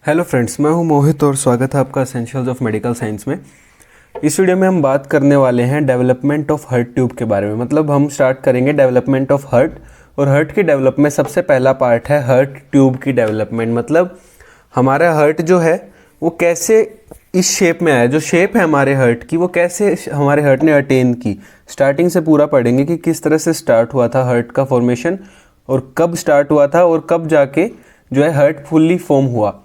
Hello friends, मैं हूं मोहित और स्वागत है आपका एसेंशियल्स ऑफ मेडिकल साइंस में। इस वीडियो में हम बात करने वाले हैं डेवलपमेंट ऑफ हार्ट ट्यूब के बारे में। मतलब हम स्टार्ट करेंगे डेवलपमेंट ऑफ हार्ट, और हार्ट की डेवलपमेंट सबसे पहला पार्ट है हार्ट ट्यूब की डेवलपमेंट। मतलब हमारा हार्ट जो है वो कैसे इस शेप में आया, जो शेप है हमारे हार्ट की वो कैसे हमारे हार्ट ने अटेन की। स्टार्टिंग से पूरा पढ़ेंगे कि किस तरह से स्टार्ट हुआ था हार्ट का फॉर्मेशन, और कब स्टार्ट हुआ था, और कब जाके जो है हार्ट फुल्ली फॉर्म हुआ।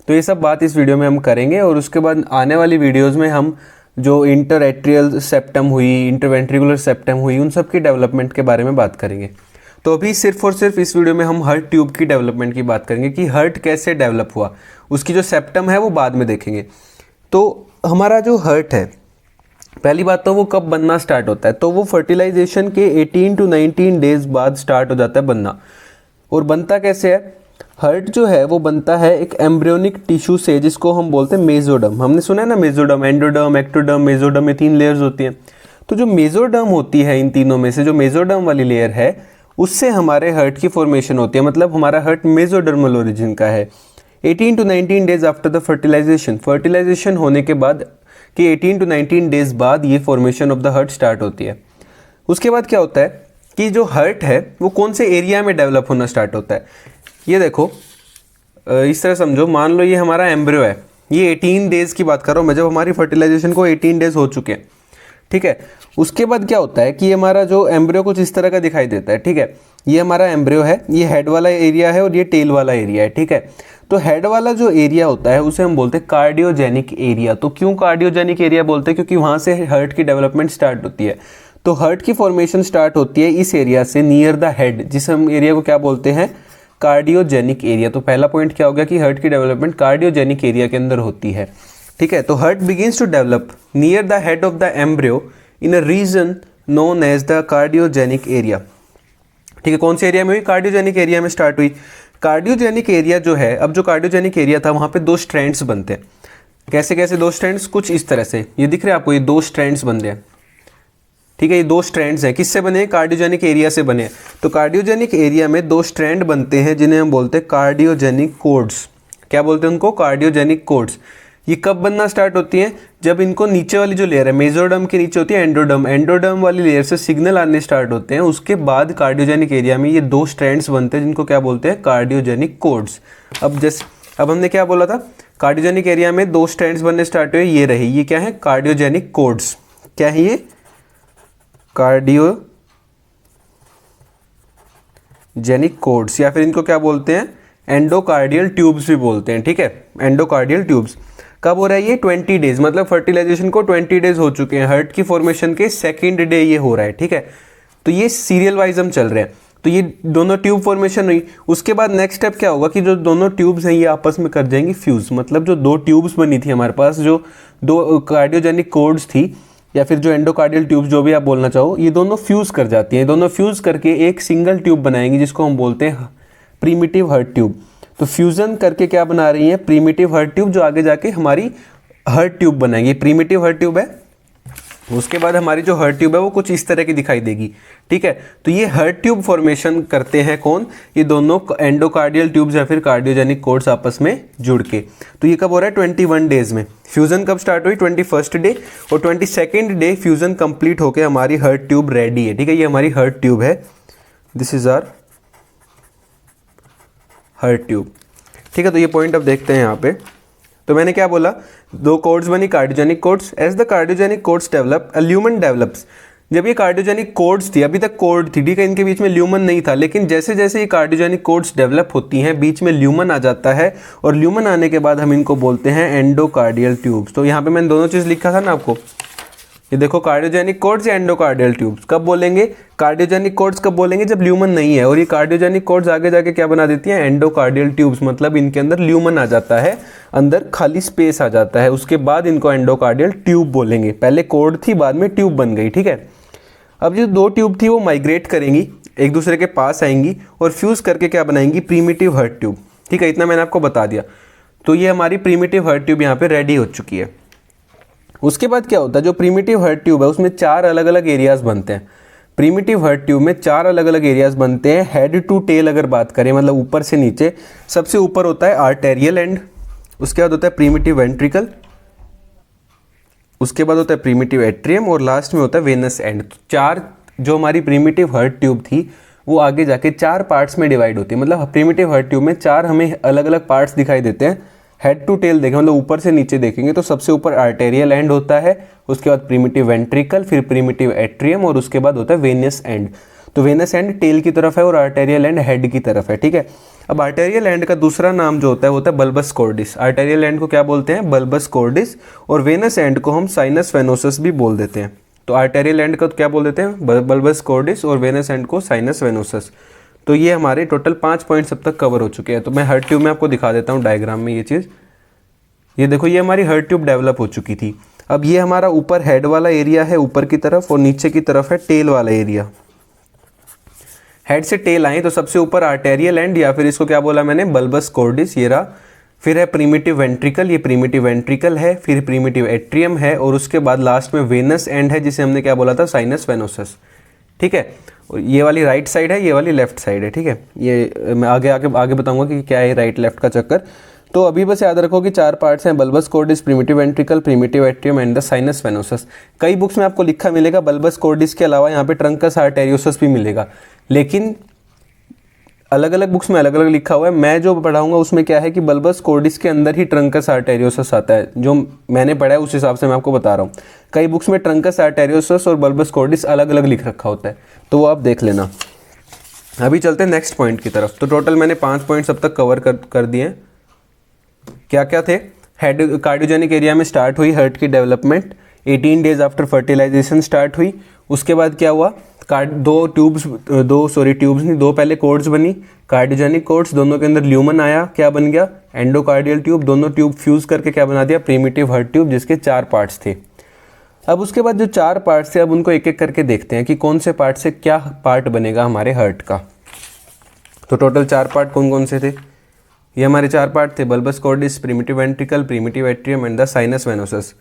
तो ये सब बात इस वीडियो में हम करेंगे। और उसके बाद आने वाली वीडियोस में हम जो इंटर एट्रियल सेप्टम हुई, इंटरवेंट्रिकुलर सेप्टम हुई, उन सब की डेवलपमेंट के बारे में बात करेंगे। तो अभी सिर्फ और सिर्फ इस वीडियो में हम हार्ट ट्यूब की डेवलपमेंट की बात करेंगे कि हार्ट कैसे डेवलप हुआ। उसकी जो सेप्टम है वो बाद में देखेंगे। तो हमारा जो हार्ट है, पहली बात तो वो कब बनना स्टार्ट होता है, तो वो फर्टिलाइजेशन के 18 to 19 डेज बाद स्टार्ट हो जाता है बनना। और बनता कैसे है? हार्ट जो है वो बनता है एक एम्ब्रियोनिक टिश्यू से, जिसको हम बोलते हैं मेसोडर्म। हमने सुना है ना, मेसोडर्म, एंडोडर्म, एक्टोडर्म, मेसोडर्म में 3 लेयर्स होती हैं। तो जो मेसोडर्म होती है, इन तीनों में से जो मेसोडर्म वाली लेयर है, उससे हमारे हार्ट की फॉर्मेशन होती है। मतलब हमारा हार्ट मेसोडर्मल ओरिजिन का है। 18 to 19 days after the fertilization होने के बाद कि 18 to 19 डेज बाद ये formation of the heart start होती है। उसके बाद क्या होता है कि जो हार्ट है वो कौन से एरिया में डेवलप होना स्टार्ट होता है। ये देखो, इस तरह समझो, मान लो ये हमारा एम्ब्रियो है। ये 18 डेज की बात कर रहा हूँ मैं, जब हमारी फर्टिलाइजेशन को 18 डेज हो चुके हैं, ठीक है। उसके बाद क्या होता है कि ये हमारा जो एम्ब्रियो कुछ इस तरह का दिखाई देता है, ठीक है। ये हमारा एम्ब्रियो है, ये हेड वाला एरिया है और ये टेल वाला एरिया है, ठीक है। तो हेड वाला जो एरिया होता है उसे हम बोलते हैं कार्डियोजेनिक एरिया। तो क्यों कार्डियोजेनिक एरिया बोलते हैं? क्योंकि वहाँ से हार्ट की डेवलपमेंट स्टार्ट होती है। तो हार्ट की फॉर्मेशन स्टार्ट होती है इस एरिया से, नियर द हेड, जिस हम एरिया को क्या बोलते हैं? Cardiogenic area. तो पहला पॉइंट क्या हो गया कि हार्ट की डेवलपमेंट कार्डियोजेनिक एरिया के अंदर होती है, ठीक है। तो heart begins to develop near the head of the embryo in a region known as the cardiogenic area, ठीक है। कौन से एरिया में हुई? कार्डियोजेनिक एरिया में स्टार्ट हुई। कार्डियोजेनिक एरिया जो है, अब जो कार्डियोजेनिक एरिया था वहाँ पे 2 स्ट्रैंड्स बनते हैं। कैसे कैसे 2 स्ट्रैंड्स? कुछ इस तरह से, ये दिख रहे हैं आपको, ये 2 स्ट्रैंड्स बन रहे हैं, ठीक है। ये 2 स्ट्रैंड्स हैं, किससे बने? कार्डियोजेनिक एरिया से बने। तो कार्डियोजेनिक एरिया में 2 स्ट्रैंड बनते हैं जिन्हें हम बोलते हैं कार्डियोजेनिक कोड्स। क्या बोलते हैं उनको? Cardiogenic codes. ये कब बनना स्टार्ट होती हैं? जब इनको नीचे वाली जो लेयर है, मेसोडर्म के नीचे होती है एंडोडर्म, एंडोडर्म वाली लेयर से सिग्नल आने स्टार्ट होते हैं। उसके बाद कार्डियोजेनिक एरिया में ये 2 स्ट्रैंड्स बनते हैं जिनको क्या बोलते हैं? Cardiogenic codes. अब हमने क्या बोला था? कार्डियोजेनिक एरिया में 2 स्ट्रैंड्स बनने स्टार्ट हुए, ये रही, ये क्या है? Cardiogenic codes. क्या है ये? कार्डियोजेनिक कोड्स, या फिर इनको क्या बोलते हैं? एंडोकार्डियल ट्यूब्स भी बोलते हैं, ठीक है। Endocardial tubes. कब हो रहा है ये? 20 डेज, मतलब फर्टिलाइजेशन को 20 डेज हो चुके हैं। हार्ट की फॉर्मेशन के 2nd डे ये हो रहा है, ठीक है। तो ये सीरियल वाइज हम चल रहे हैं। तो ये दोनों ट्यूब फॉर्मेशन हुई। उसके बाद नेक्स्ट स्टेप क्या होगा कि जो दोनों ट्यूब्स हैं ये आपस में कर जाएंगी फ्यूज। मतलब जो 2 ट्यूब्स बनी थी हमारे पास, जो 2 कार्डियोजेनिक कोड्स थी, या फिर जो एंडोकार्डियल ट्यूब्स, जो भी आप बोलना चाहो, ये दोनों फ्यूज कर जाती हैं। दोनों फ्यूज करके एक सिंगल ट्यूब बनाएंगी जिसको हम बोलते हैं प्रीमिटिव हार्ट ट्यूब। तो फ्यूजन करके क्या बना रही है? प्रीमिटिव हार्ट ट्यूब, जो आगे जाके हमारी हार्ट ट्यूब बनाएंगी। प्रीमिटिव हार्ट ट्यूब है। उसके बाद हमारी जो हार्ट ट्यूब है वो कुछ इस तरह की दिखाई देगी, ठीक है। तो ये हार्ट ट्यूब फॉर्मेशन करते हैं कौन? ये दोनों एंडोकार्डियल ट्यूब्स या फिर कार्डियोजेनिक कोड्स आपस में जुड़ के। तो ये कब हो रहा है? 21 डेज में। फ्यूजन कब स्टार्ट हुई? 21st डे, और 22nd डे फ्यूजन कंप्लीट होकर हमारी हार्ट ट्यूब रेडी है, ठीक है। ये हमारी हार्ट ट्यूब है, this is our heart tube, ठीक है। तो ये पॉइंट अब देखते हैं यहाँ पे। तो मैंने क्या बोला? 2 कोड्स बनी, cardiogenic cords. As the cardiogenic cords develop, a lumen develops. जब ये कार्डियोजेनिक कोड्स थी, अभी तक कोड थी, ठीक है, इनके बीच में ल्यूमन नहीं था, लेकिन जैसे जैसे ये कार्डियोजेनिक कोड्स डेवलप होती हैं, बीच में ल्यूमन आ जाता है, और ल्यूमन आने के बाद हम इनको बोलते हैं एंडोकार्डियल ट्यूब्स। तो यहाँ पे मैंने दोनों चीज़ लिखा था ना आपको, ये देखो, कार्डियोजेनिक कोड्स या एंडोकार्डियल ट्यूब्स। कब बोलेंगे कार्डियोजेनिक कोड्स? कब बोलेंगे? जब ल्यूमन नहीं है। और ये कार्डियोजेनिक कोड्स आगे जाके क्या बना देती हैं? Endocardial tubes. मतलब इनके अंदर ल्यूमन आ जाता है, अंदर खाली स्पेस आ जाता है, उसके बाद इनको एंडोकार्डियल ट्यूब बोलेंगे। पहले कोड थी, बाद में ट्यूब बन गई, ठीक है। अब जो 2 ट्यूब थी वो माइग्रेट करेंगी, एक दूसरे के पास आएंगी और फ्यूज करके क्या बनाएंगी? प्रीमिटिव हार्ट ट्यूब, ठीक है। इतना मैंने आपको बता दिया। तो ये हमारी प्रीमिटिव हार्ट ट्यूब यहाँ पे रेडी हो चुकी है। उसके बाद क्या होता है? जो प्रीमिटिव हार्ट ट्यूब है उसमें 4 अलग अलग एरियाज बनते हैं। प्रीमिटिव हार्ट ट्यूब में 4 अलग अलग एरियाज बनते हैं। हेड टू टेल अगर बात करें, मतलब ऊपर से नीचे, सबसे ऊपर होता है आर्टेरियल एंड, उसके बाद होता है प्रीमिटिव वेंट्रिकल, उसके बाद होता है प्रीमिटिव एट्रियम और लास्ट में होता है वेनस एंड। तो चार जो हमारी प्रीमिटिव हार्ट ट्यूब थी वो आगे जाके चार पार्ट्स में डिवाइड होती है। मतलब प्रीमिटिव हार्ट ट्यूब में चार हमें अलग अलग पार्ट्स दिखाई देते हैं। हेड टू टेल देखें, मतलब ऊपर से नीचे देखेंगे तो सबसे ऊपर आर्टेरियल एंड होता है, उसके बाद प्रीमिटिव वेंट्रिकल, फिर प्रीमिटिव एट्रियम और उसके बाद होता है वेनस एंड। तो वेनस एंड टेल की तरफ है और आर्टेरियल एंड हेड की तरफ है, ठीक है। अब आर्टेरियल एंड का दूसरा नाम जो होता है वो होता है बल्बस कॉर्डिस। आर्टेरियल एंड को क्या बोलते हैं? बल्बस कॉर्डिस। और वेनस एंड को हम साइनस वेनोसस भी बोल देते हैं। तो आर्टेरियल एंड का क्या बोल देते हैं? बल्बस कॉर्डिस, और वेनस एंड को साइनस वेनोसस। तो ये हमारे टोटल 5 पॉइंट्स अब तक कवर हो चुके हैं। तो मैं हार्ट ट्यूब में आपको दिखा देता हूँ डायग्राम में ये चीज़। ये देखो, ये हमारी हार्ट ट्यूब डेवलप हो चुकी थी। अब ये हमारा ऊपर हेड वाला एरिया है ऊपर की तरफ, और नीचे की तरफ है टेल वाला एरिया। हेड से टेल आए तो सबसे ऊपर आर्टेरियल एंड, या फिर इसको क्या बोला मैंने? बल्बस कॉर्डिस, ये रहा। फिर है प्रीमिटिव वेंट्रिकल, ये प्रीमिटिव वेंट्रिकल है। फिर प्रीमिटिव एट्रियम है, और उसके बाद लास्ट में वेनस एंड है, जिसे हमने क्या बोला था? साइनस वेनोसस, ठीक है। और ये वाली राइट साइड है, ये वाली लेफ्ट साइड है, ठीक है। ये मैं आगे बताऊंगा कि क्या है राइट लेफ्ट का चक्कर। तो अभी बस याद रखो कि चार पार्ट्स हैं: bulbus cordis, primitive ventricle, primitive atrium and the sinus venosus. कई बुक्स में आपको लिखा मिलेगा बल्बस कॉर्डिस के अलावा यहाँ पे ट्रंकस आर्टेरियोसस भी मिलेगा, लेकिन अलग अलग बुक्स में अलग अलग लिखा हुआ है। मैं जो पढ़ाऊंगा उसमें क्या है कि बल्बस कॉर्डिस के अंदर ही ट्रंकस आर्टेरियोसस आता है। जो मैंने पढ़ा है उस हिसाब से मैं आपको बता रहा हूँ। कई बुक्स में ट्रंकस आर्टेरियोसस और बल्बस कॉर्डिस अलग अलग लिख रखा होता है, तो वो आप देख लेना। अभी चलते हैं नेक्स्ट पॉइंट की तरफ। तो टोटल मैंने 5 पॉइंट्स अब तक कवर कर दिए हैं। क्या क्या थे? हेड कार्डियोजेनिक एरिया में स्टार्ट हुई हार्ट की development, 18 days after fertilization start हुई। उसके बाद क्या हुआ? दो पहले कोर्ड्स बनी, कार्डियोजेनिक कोर्ड्स, दोनों के अंदर ल्यूमन आया, क्या बन गया? Endocardial tube. दोनों ट्यूब फ्यूज करके क्या बना दिया? प्रीमिटिव हार्ट ट्यूब, जिसके 4 पार्ट्स थे। अब उसके बाद जो 4 पार्ट्स थे, अब उनको एक एक करके देखते हैं कि कौन से पार्ट से क्या पार्ट बनेगा हमारे हार्ट का। तो टोटल 4 पार्ट कौन कौन से थे? ये हमारे 4 पार्ट थे: bulbus cordis, primitive ventricle, primitive atrium and the sinus venosus.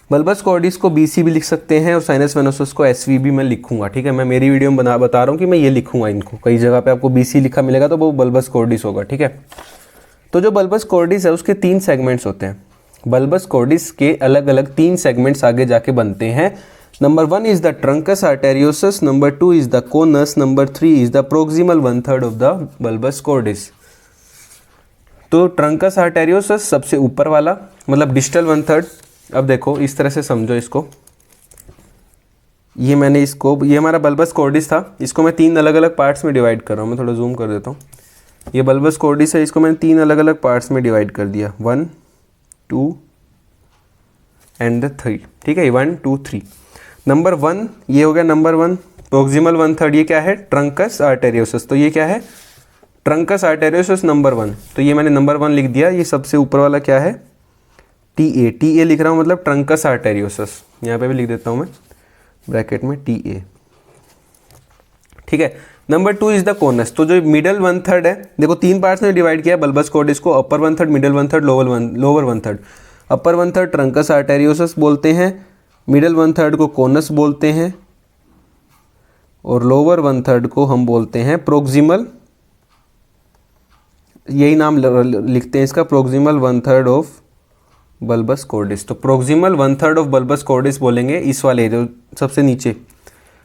Bulbus cordis को BC भी लिख सकते हैं और साइनस वेनोसस को SV भी मैं लिखूंगा, ठीक है। मैं मेरी वीडियो में बता रहा हूँ कि मैं ये लिखूंगा इनको। कई जगह पे आपको BC लिखा मिलेगा तो वो बल्बस कॉर्डिस होगा, ठीक है। तो जो बल्बस कॉर्डिस है उसके 3 सेगमेंट्स होते हैं। बल्बस कॉर्डिस के अलग अलग 3 सेगमेंट्स आगे जाके बनते हैं। Number 1 is the truncus arteriosus, number 2 is the conus, number 3 is the proximal 1/3 of the bulbus cordis. तो ट्रंकस आर्टेरियोसस सबसे ऊपर वाला, मतलब डिस्टल 1/3। अब देखो इस तरह से समझो इसको। ये हमारा बल्बस कॉर्डिस था, इसको मैं 3 अलग अलग पार्ट्स में डिवाइड कर रहा हूँ। मैं थोड़ा जूम कर देता हूँ। ये बल्बस कॉर्डिस है, इसको मैंने 3 अलग अलग पार्ट्स में डिवाइड कर दिया, 1, 2 एंड 3, ठीक है। 1, 2, 3। नंबर 1 ये हो गया नंबर 1, प्रोक्सिमल 1/3। ये क्या है? Trunks arteriosus. तो ये क्या है? Trunks arteriosus number 1। तो ये मैंने नंबर 1 लिख दिया। ये सबसे ऊपर वाला क्या है? TA लिख रहा हूँ, मतलब ट्रंकस आर्टेरियोसस। यहाँ पे भी लिख देता हूँ मैं ब्रैकेट में TA, ठीक है। Number 2 is the conus. तो जो मिडल 1/3 है, देखो 3 पार्ट्स में डिवाइड किया बल्बस कॉर्डिस को: अपर 1/3, मिडल 1/3, लोअर 1/3। अपर 1/3 ट्रंकस आर्टेरियोसस बोलते हैं, मिडल 1/3 को कोनस बोलते हैं, और लोअर 1/3 को हम बोलते हैं प्रोक्सिमल। यही नाम लिखते हैं इसका, प्रोक्सिमल 1/3 ऑफ बल्बस कॉर्डिस। तो प्रोक्सिमल 1/3 ऑफ बल्बस कॉर्डिस बोलेंगे इस वाले जो सबसे नीचे,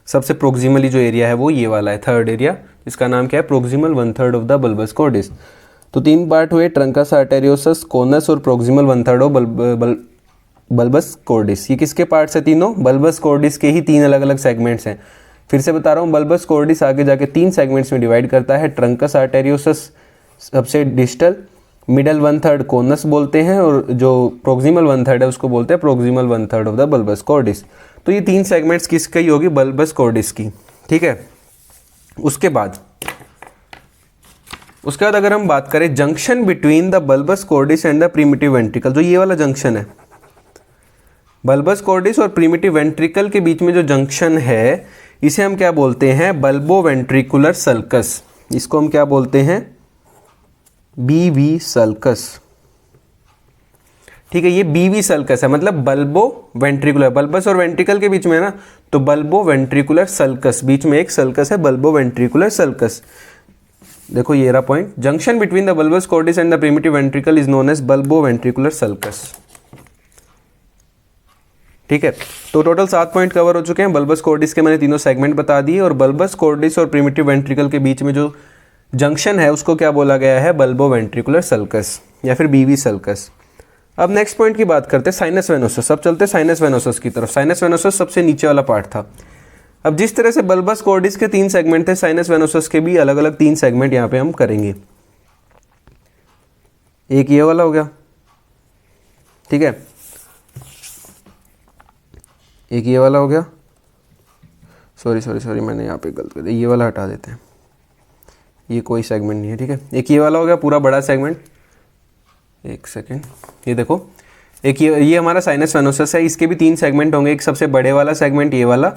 सबसे प्रोक्सिमली जो एरिया है वो ये वाला है, थर्ड एरिया। इसका नाम क्या है? Proximal 1/3 of the bulbus cordis. तो 3 पार्ट हुए: ट्रंकस आर्टेरियोसस, कोनस और प्रोक्सिमल 1/3 ऑफ बल्बस कॉर्डिस। ये किसके पार्ट्स है तीनों? बल्बस कॉर्डिस के ही 3 अलग अलग सेगमेंट्स हैं। फिर से बता रहा हूँ, बल्बस कॉर्डिस आगे जाके 3 सेगमेंट्स में डिवाइड करता है: ट्रंकस आर्टेरियोसस सबसे डिस्टल, मिडल 1/3 कोनस बोलते हैं, और जो प्रोक्सिमल 1/3 है उसको बोलते हैं proximal 1/3 of the bulbus cordis. तो ये 3 सेगमेंट्स किसकी होगी? बल्बस कॉर्डिस की, ठीक है। उसके बाद अगर हम बात करें junction between the bulbus cordis and the primitive ventricle, जो ये वाला जंक्शन है बल्बस कॉर्डिस और प्रीमिटिव वेंट्रिकल के बीच में जो जंक्शन है, इसे हम क्या बोलते हैं? Bulbo ventricular sulcus. इसको हम क्या बोलते हैं? BV सल्कस, ठीक है। ये BV सल्कस है, मतलब बल्बो वेंट्रिकुलर, बल्बस और वेंट्रिकल के बीच में है ना, तो बल्बो वेंट्रिकुलर सल्कस, बीच में एक सल्कस है, बल्बो वेंट्रिकुलर सल्कस। देखो ये रहा point, junction between the bulbus cordis and the primitive ventricle is known as bulbo ventricular sulcus. ठीक है, तो टोटल 7 पॉइंट कवर हो चुके हैं। बल्बस कॉर्डिस के मैंने तीनों सेगमेंट बता दिए, और बल्बस कॉर्डिस और प्रिमिटिव वेंट्रिकल के बीच में जो जंक्शन है उसको क्या बोला गया है, बल्बो वेंट्रिकुलर सल्कस या फिर बीवी सल्कस। अब नेक्स्ट पॉइंट की बात करते हैं, साइनस वेनोसस। अब चलते हैं साइनस वेनोसस की तरफ। साइनस वेनोसस सबसे नीचे वाला पार्ट था। अब जिस तरह से बल्बस कॉर्डिस के 3 सेगमेंट थे, साइनस वेनोसस के भी अलग अलग 3 सेगमेंट यहाँ पे हम करेंगे। एक ये वाला हो गया, ठीक है, एक ये वाला हो गया, सॉरी मैंने यहाँ पे गलत कर दिया, ये वाला हटा देते हैं, ये कोई सेगमेंट नहीं है, ठीक है। एक ये वाला हो गया पूरा बड़ा सेगमेंट, एक सेकेंड, ये देखो, एक ये हमारा साइनस वेनोसस है, इसके भी 3 सेगमेंट होंगे। एक सबसे बड़े वाला सेगमेंट ये वाला,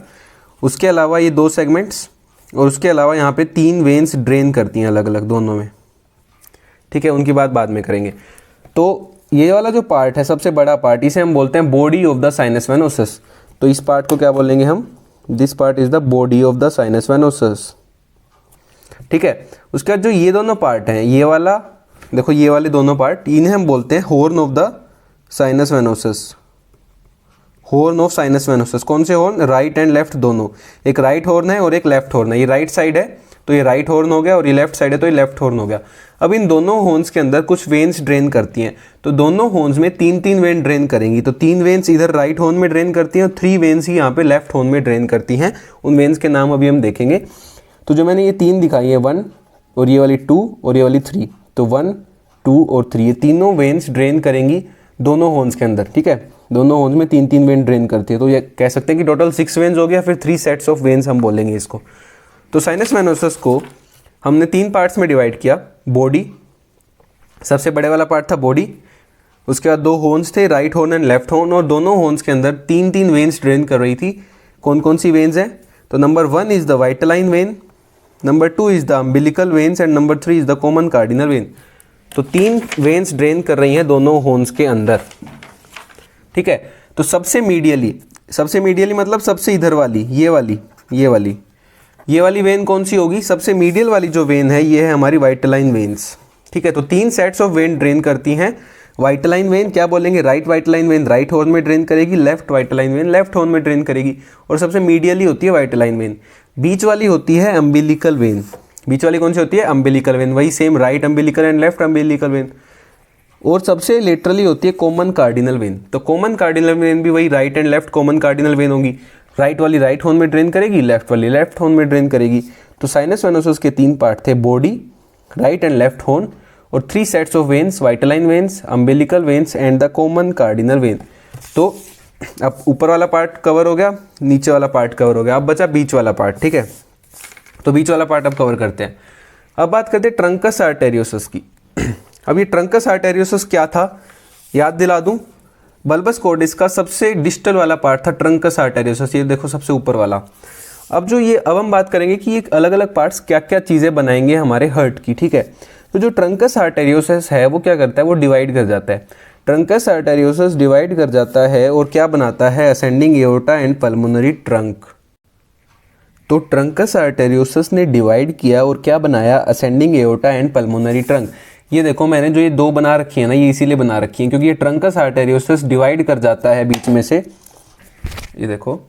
उसके अलावा ये 2 सेगमेंट्स, और उसके अलावा यहाँ पे 3 वेन्स ड्रेन करती हैं अलग अलग दोनों में, ठीक है, उनकी बात बाद में करेंगे। तो ये वाला जो पार्ट है सबसे बड़ा पार्ट, इसे हम बोलते हैं body of the sinus venosus. तो इस पार्ट को क्या बोलेंगे हम, this part is the body of the sinus venosus, ठीक है। उसके बाद जो ये दोनों पार्ट हैं, ये वाला देखो, ये वाले दोनों पार्ट, इन्हें हम बोलते हैं horn of the sinus venosus. Horn of sinus venosus, कौन से हॉर्न, राइट एंड लेफ्ट दोनों, एक राइट हॉर्न है और एक लेफ्ट हॉर्न है। ये राइट साइड है तो ये राइट हॉर्न हो गया, और ये लेफ्ट साइड है तो ये लेफ्ट हॉर्न हो गया। अब इन दोनों हॉर्न्स के अंदर कुछ वेन्स ड्रेन करती हैं, तो दोनों हॉर्न्स में 3-3 वेन ड्रेन करेंगी। तो 3 वेन्स इधर राइट हॉर्न में ड्रेन करती हैं और 3 वेन्स ही यहाँ पे लेफ्ट हॉर्न में ड्रेन करती हैं। उन वेन्स के नाम अभी हम देखेंगे। तो जो मैंने ये 3 दिखाई है, 1 और ये वाली 2 और ये वाली 3, तो 1, 2 और 3, ये तीनों वेन्स ड्रेन करेंगी दोनों हॉर्न्स के अंदर, ठीक है। दोनों हॉर्न्स में 3-3 वेन ड्रेन करती है, तो ये कह सकते हैं कि टोटल 6 वेन्स हो गया, फिर 3 सेट्स ऑफ वेन्स हम बोलेंगे इसको। तो साइनस वेनोसस को हमने 3 पार्ट्स में डिवाइड किया। बॉडी, सबसे बड़े वाला पार्ट था बॉडी, उसके बाद 2 हॉर्न्स थे, right horn and left horn, और दोनों हॉर्न्स के अंदर 3-3 वेन्स ड्रेन कर रही थी। कौन कौन सी वेन्स हैं, तो number 1 is the vitelline vein, number 2 is the umbilical veins and number 3 is the common cardinal vein. तो 3 वेन्स ड्रेन कर रही हैं दोनों हॉर्न्स के अंदर, ठीक है। तो सबसे मीडियली मतलब सबसे इधर वाली, ये वाली वेन कौन सी होगी, सबसे मीडियल वाली जो वेन है ये है हमारी वाइटलाइन वेन्स, ठीक है। तो 3 सेट्स ऑफ वेन ड्रेन करती हैं। वाइटलाइन वेन क्या बोलेंगे, राइट वाइटलाइन वेन राइट हॉर्न में ड्रेन करेगी, लेफ्ट वाइटलाइन वेन लेफ्ट हॉर्न में ड्रेन करेगी, और सबसे मीडियली होती है वाइटलाइन वेन। बीच वाली होती है अम्बिलिकल वेन। बीच वाली कौन सी होती है, अम्बिलिकल वेन, वही same right umbilical and left umbilical vein. और सबसे लेटरली होती है कॉमन कार्डिनल वेन। तो कॉमन कार्डिनल वेन भी वही right and left common cardinal vein होगी। राइट वाली राइट हॉर्न में ड्रेन करेगी, लेफ्ट वाली लेफ्ट हॉर्न में ड्रेन करेगी। तो साइनस वेनोसस के 3 पार्ट थे, body, right and left horn, और 3 sets of veins, vitelline veins, umbilical veins and the common cardinal vein. तो अब ऊपर वाला पार्ट कवर हो गया, नीचे वाला पार्ट कवर हो गया, अब बचा बीच वाला पार्ट, ठीक है। तो बीच वाला पार्ट अब कवर करते हैं। अब बात करते हैं ट्रंकस आर्टेरियोसस की। अब ये ट्रंकस आर्टेरियोसस क्या था, याद दिला दूं, बल्बस कॉर्डिस का सबसे डिस्टल वाला पार्ट था ट्रंकस आर्टेरियोसस, ये देखो सबसे ऊपर वाला। अब हम बात करेंगे कि ये अलग अलग पार्ट्स क्या क्या चीज़ें बनाएंगे हमारे हार्ट की, ठीक है। तो जो ट्रंकस आर्टेरियोसस है वो क्या करता है, वो डिवाइड कर जाता है। ट्रंकस आर्टेरियोसस डिवाइड कर जाता है और क्या बनाता है, ascending aorta and pulmonary trunk. तो ट्रंकस आर्टेरियोसस ने डिवाइड किया और क्या बनाया, ascending aorta and pulmonary trunk. ये देखो मैंने जो ये 2 बना रखी है ना, ये इसीलिए बना रखी है क्योंकि ये ट्रंकस आर्टेरियोसस डिवाइड कर जाता है बीच में से। ये देखो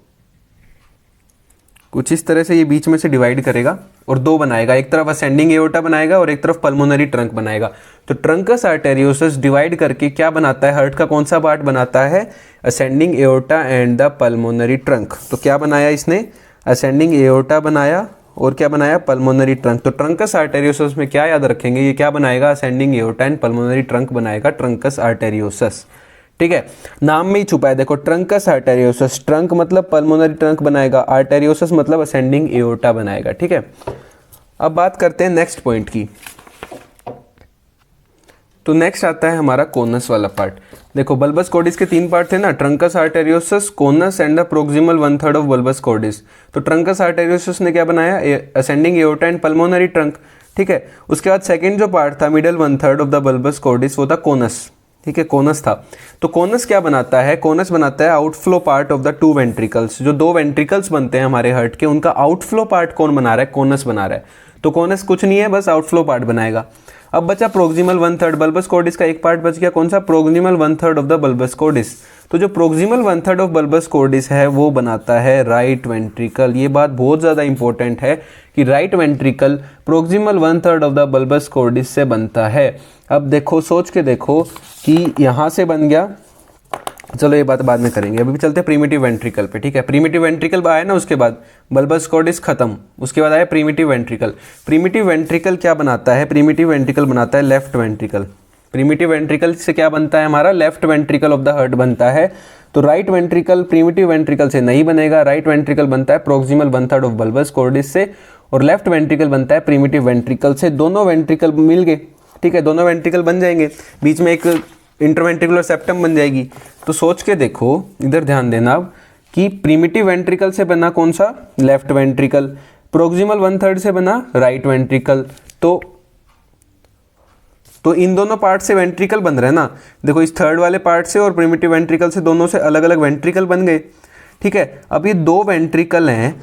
कुछ इस तरह से ये बीच में से डिवाइड करेगा और 2 बनाएगा, एक तरफ असेंडिंग एओर्टा बनाएगा और एक तरफ पल्मोनरी ट्रंक बनाएगा। तो ट्रंकस आर्टेरियोसस डिवाइड करके क्या बनाता है, हार्ट का कौन सा पार्ट बनाता है, ascending aorta and the pulmonary trunk. तो क्या बनाया इसने, असेंडिंग एओर्टा बनाया और क्या बनाया, पल्मोनरी ट्रंक। तो ट्रंकस आर्टेरियोसस में क्या याद रखेंगे, ये क्या बनाएगा, ascending aorta and pulmonary trunk बनाएगा ट्रंकस आर्टेरियोसस, ठीक है। नाम में ही छुपा है, देखो ट्रंकस आर्टेरियोसस, ट्रंक मतलब पल्मोनरी ट्रंक बनाएगा, आर्टेरियोसस मतलब असेंडिंग एओर्टा बनाएगा, ठीक है। अब बात करते हैं नेक्स्ट पॉइंट की। तो नेक्स्ट आता है हमारा कोनस वाला पार्ट। देखो बल्बस कॉर्डिस के 3 पार्ट थे ना, truncus arteriosus, conus and the proximal 1/3 of bulbus cordis. तो ट्रंकस आर्टेरियोसस ने क्या बनाया, ascending aorta and pulmonary trunk, ठीक है। उसके बाद सेकंड जो पार्ट था, middle 1/3 of the bulbus cordis, वो था कोनस, ठीक है, कोनस था। तो कोनस क्या बनाता है, कोनस बनाता है outflow part of the 2 ventricles. जो 2 वेंट्रिकल्स बनते हैं हमारे हार्ट के, उनका आउटफ्लो पार्ट कौन बना रहा है, कोनस बना रहा है। तो कोनस कुछ नहीं है, बस आउटफ्लो पार्ट बनाएगा। अब बचा प्रोक्सिमल 1/3, बल्बस कॉर्डिस का एक पार्ट बच गया, कौन सा, proximal 1/3 of the bulbus cordis. तो जो प्रोक्सिमल 1/3 ऑफ बल्बस कॉर्डिस है वो बनाता है राइट वेंट्रिकल। ये बात बहुत ज़्यादा इंपॉर्टेंट है कि right ventricle proximal 1/3 of the bulbus cordis से बनता है। अब देखो, सोच के देखो कि यहाँ से बन गया, चलो ये बात बाद में करेंगे, अभी भी चलते हैं प्रीमिटिव वेंट्रिकल पे, ठीक है। प्रीमिटिव वेंट्रिकल आया ना, उसके बाद बल्बस कॉर्डिस खत्म, उसके बाद आया प्रीमिटिव वेंट्रिकल। प्रीमिटिव वेंट्रिकल क्या बनाता है, प्रीमिटिव वेंट्रिकल बनाता है लेफ्ट वेंट्रिकल। प्रीमिटिव वेंट्रिकल से क्या बनता है हमारा, left ventricle of the heart बनता है। तो राइट वेंट्रिकल प्रीमिटिव वेंट्रिकल से नहीं बनेगा, राइट वेंट्रिकल बनता है प्रोक्सिमल 1/3 ऑफ बल्बस कॉर्डिस से, और लेफ्ट वेंट्रिकल बनता है प्रीमिटिव वेंट्रिकल से। दोनों वेंट्रिकल मिल गए, ठीक है, दोनों वेंट्रिकल बन जाएंगे, बीच में एक इंटरवेंट्रिकुलर सेप्टम बन जाएगी। तो सोच के देखो, इधर ध्यान देना अब कि प्रीमिटिव वेंट्रिकल से बना कौन सा, लेफ्ट वेंट्रिकल, प्रोक्सिमल 1/3 से बना राइट वेंट्रिकल। तो इन दोनों पार्ट से वेंट्रिकल बन रहे हैं ना, देखो इस थर्ड वाले पार्ट से और प्रीमिटिव वेंट्रिकल से, दोनों से अलग अलग वेंट्रिकल बन गए, ठीक है। अब ये दो वेंट्रिकल हैं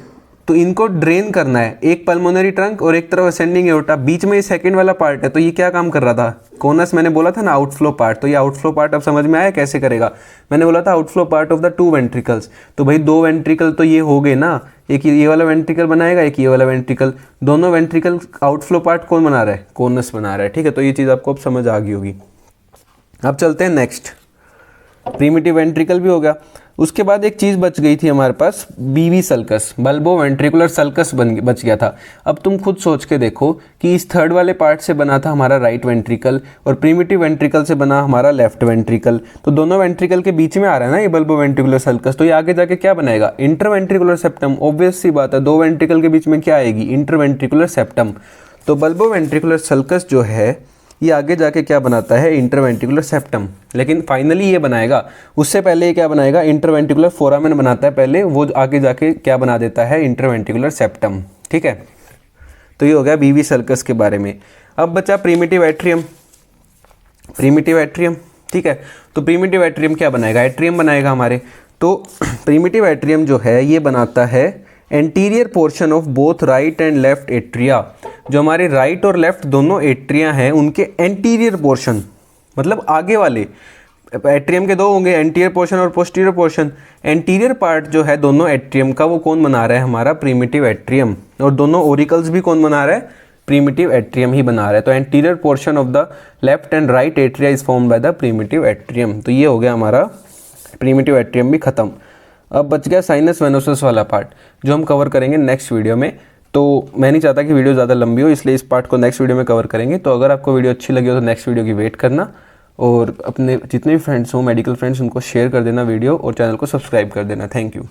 तो इनको ड्रेन करना है, एक पल्मोनरी ट्रंक और एक तरफ असेंडिंग एओर्टा, बीच में ये सेकंड वाला पार्ट है। तो ये क्या काम कर रहा था, कोनस मैंने बोला था ना आउटफ्लो पार्ट, तो ये आउटफ्लो पार्ट अब समझ में आया कैसे करेगा। मैंने बोला था outflow part of the 2 ventricles, तो भाई 2 वेंट्रिकल तो ये हो गए ना, एक ये वाला वेंट्रिकल बनाएगा, एक ये वाला वेंट्रिकल, दोनों वेंट्रिकल आउटफ्लो पार्ट कौन बना रहा है, कोनस बना रहा है, ठीक है। तो ये चीज़ आपको अब समझ आ गई होगी। अब चलते हैं नेक्स्ट, प्रीमिटिव वेंट्रिकल भी हो गया। उसके बाद एक चीज़ बच गई थी हमारे पास, बीवी सल्कस, बल्बो वेंट्रिकुलर सल्कस बच गया था। अब तुम खुद सोच के देखो कि इस थर्ड वाले पार्ट से बना था हमारा राइट वेंट्रिकल और प्रीमिटिव वेंट्रिकल से बना हमारा लेफ्ट वेंट्रिकल। तो दोनों वेंट्रिकल के बीच में आ रहा है ना ये बल्बो वेंट्रिकुलर सल्कस, तो ये आगे जाके क्या बनाएगा, इंटरवेंट्रिकुलर सेप्टम। ऑब्वियस सी बात है, दो वेंट्रिकल के बीच में क्या आएगी, इंटरवेंट्रिकुलर सेप्टम। तो बल्बो वेंट्रिकुलर सल्कस जो है ये आगे जाके क्या बनाता है, इंटरवेंट्रिकुलर सेप्टम। लेकिन फाइनली ये बनाएगा, उससे पहले ये क्या बनाएगा, इंटरवेंट्रिकुलर फोरामेन बनाता है पहले, वो आगे जाके क्या बना देता है, इंटरवेंट्रिकुलर सेप्टम, ठीक है। तो ये हो गया बीवी सल्कस के बारे में। अब बचा प्रीमिटिव एट्रियम, प्रीमिटिव एट्रियम, ठीक है। तो प्रीमिटिव एट्रियम क्या बनाएगा, एट्रियम बनाएगा हमारे। तो प्रीमिटिव एट्रियम जो है ये बनाता है anterior portion of both right and left atria. जो हमारे राइट और लेफ्ट दोनों एट्रिया हैं उनके एंटीरियर पोर्शन, मतलब आगे वाले, एट्रियम के दो होंगे, एंटीरियर पोर्शन और पोस्टीरियर पोर्शन। एंटीरियर पार्ट जो है दोनों एट्रियम का वो कौन बना रहा है, हमारा प्रीमिटिव एट्रियम, और दोनों ओरिकल्स भी कौन बना रहा है, प्रीमिटिव एट्रियम ही बना रहा है। तो anterior portion of the left and right atria is formed by the primitive atrium. तो ये हो गया हमारा प्रीमिटिव एट्रियम भी खत्म। अब बच गया साइनस वेनोसस वाला पार्ट, जो हम कवर करेंगे नेक्स्ट वीडियो में। तो मैं नहीं चाहता कि वीडियो ज़्यादा लंबी हो, इसलिए इस पार्ट को नेक्स्ट वीडियो में कवर करेंगे। तो अगर आपको वीडियो अच्छी लगी हो तो नेक्स्ट वीडियो की वेट करना, और अपने जितने भी फ्रेंड्स हो मेडिकल फ्रेंड्स उनको शेयर कर देना वीडियो, और चैनल को सब्सक्राइब कर देना। Thank you.